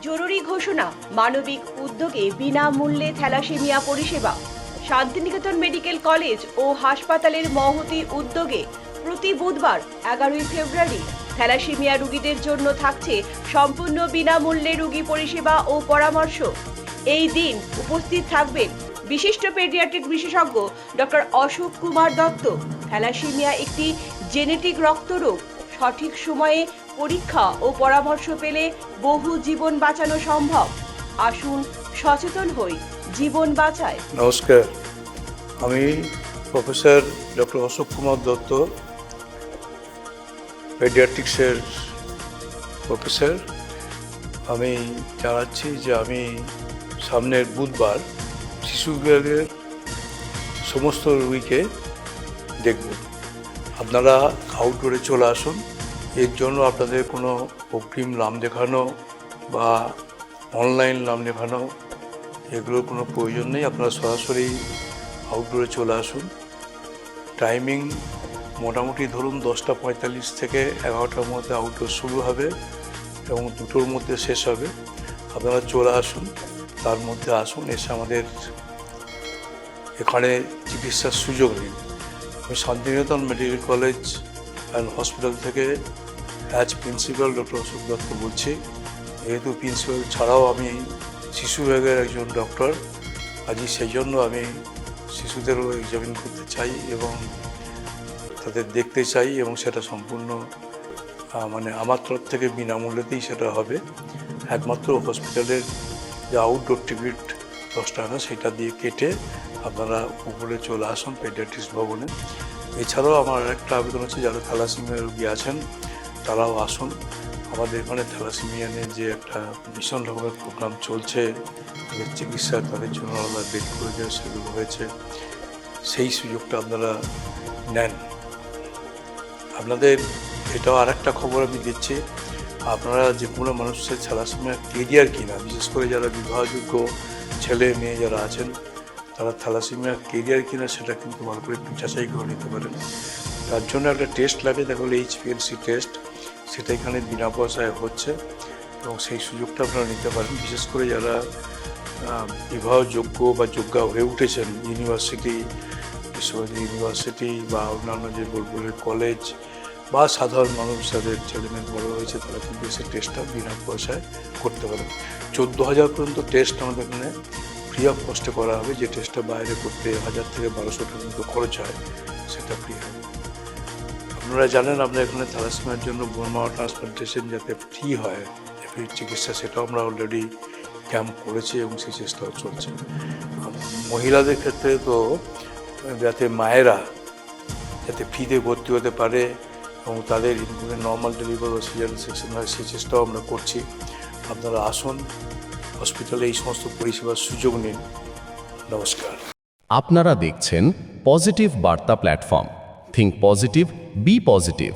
জরুরি ঘোষণা, মানবিক উদ্যোগে বিনামূল্যে থ্যালাসেমিয়া পরিষেবা। শান্তিনিকেতন মেডিকেল কলেজ ও হাসপাতালের মহতী উদ্যোগে প্রতি বুধবার 11ই ফেব্রুয়ারি থ্যালাসেমিয়া রোগীদের জন্য থাকছে সম্পূর্ণ বিনামূল্যে রোগী পরিষেবা ও পরামর্শ। এই দিন উপস্থিত থাকবেন বিশিষ্ট পেডিয়াট্রিক বিশেষজ্ঞ ডক্টর অশোক কুমার দত্ত। থ্যালাসেমিয়া একটি জেনেটিক রক্তরোগ। সঠিক সময়ে পরীক্ষা ও পরামর্শ পেলে বহু জীবন বাঁচানো সম্ভব। আসুন সচেতন হই, জীবন বাঁচায়। নমস্কার, আমি প্রফেসর ডক্টর অশোক কুমার দত্ত, পেডিয়াট্রিক্সের প্রফেসর। আমি জানাচ্ছি যে আমি সামনের বুধবার শিশু বিভাগের সমস্ত রোগীকে দেখব। আপনারা আউটডোরে চলে আসুন। এর জন্য আপনাদের কোনো অগ্রিম নাম দেখানো বা অনলাইন নাম দেখানো এগুলোর কোনো প্রয়োজন নেই। আপনারা সরাসরি আউটডোরে চলে আসুন। টাইমিং মোটামুটি ধরুন 10:45 থেকে 11টার মধ্যে আউটডোর শুরু হবে এবং 2টোর মধ্যে শেষ হবে। আপনারা চলে আসুন, তার মধ্যে আসুন, এসে আমাদের এখানে চিকিৎসার সুযোগ নিন। আমি Santiniketan medical college and hospital থেকে as principal doctor Ashok Dutta বলছি। যেহেতু প্রিন্সিপাল ছাড়াও আমি শিশু বিভাগের একজন ডক্টর, আজই সেই জন্য আমি শিশুদেরও এক্সামিন করতে চাই এবং তাদের দেখতে চাই, এবং সেটা সম্পূর্ণ আমার তরফ থেকে বিনামূল্যেতেই সেটা হবে। একমাত্র হসপিটালের যে আউটডোর টিকিট 10 টাকা, সেটা দিয়ে কেটে আপনারা উপরে চলে আসুন পেডিয়াট্রিক্স ভবনে। এছাড়াও আমার একটা আবেদন হচ্ছে, যারা থ্যালাসেমিয়া রোগী আছেন তারাও আসুন। আমাদের এখানে থ্যালাসেমিয়া নিয়ে যে একটা ভীষণ রকমের প্রোগ্রাম চলছে, তাদের চিকিৎসা, তাদের জন্য আলাদা বেড প্রয়োজন, সেগুলো হয়েছে। সেই সুযোগটা আপনারা নেন। আপনাদের এটাও আর একটা খবর আমি দিচ্ছি, আপনারা যে কোনো মানুষের থ্যালাসেমিয়া কেরিয়ার কিনা, বিশেষ করে যারা বিবাহযোগ্য ছেলে মেয়ে যারা আছেন, তারা থ্যালাসেমিয়া কেরিয়ার কিনা সেটা কিন্তু ভালো করে একটু যাচাই করে নিতে পারেন। তার জন্য একটা টেস্ট লাগে, দেখা হলো HPLC টেস্ট। সেটা এখানে বিনা পয়সায় হচ্ছে এবং সেই সুযোগটা আপনারা নিতে পারেন। বিশেষ করে যারা বিবাহযোগ্য বা যোগ্যা হয়ে উঠেছেন, ইউনিভার্সিটি, বিশ্বভারতী ইউনিভার্সিটি বা অন্যান্য যে বোলপুরের কলেজ বা সাধারণ মানুষ যাদের ছেলেমেয়ে বড় হয়েছে, তারা কিন্তু সেই টেস্টটা বিনা পয়সায় করতে পারেন। 14,000 পর্যন্ত টেস্ট আমাদের এখানে ফ্রি অফ কস্টে করা হবে। যে টেস্টটা বাইরে করতে 1,000 থেকে 1,200 টাকা মতো খরচ হয়, সেটা ফ্রি হবে। আপনারা জানেন, আমরা এখানে থ্যালাসেমিয়ার জন্য বোন মারো ট্রান্সপ্লান্টেশন যাতে ফ্রি হয়, ফ্রি চিকিৎসা, সেটাও আমরা অলরেডি ক্যাম্প করেছি এবং সেই চেষ্টাও চলছে। মহিলাদের ক্ষেত্রে তো যাতে মায়েরা যাতে ফ্রিতে ভর্তি হতে পারে এবং তাদের নর্মাল ডেলিভারি বা সিজারিয়ান সেকশন হয়, সেই চেষ্টাও আমরা করছি। আপনারা আসুন হসপিটালে, এই সমস্ত পরিষেবার সুযোগ নিন। নমস্কার। আপনারা দেখছেন পজিটিভ বার্তা platform. Think positive, be positive.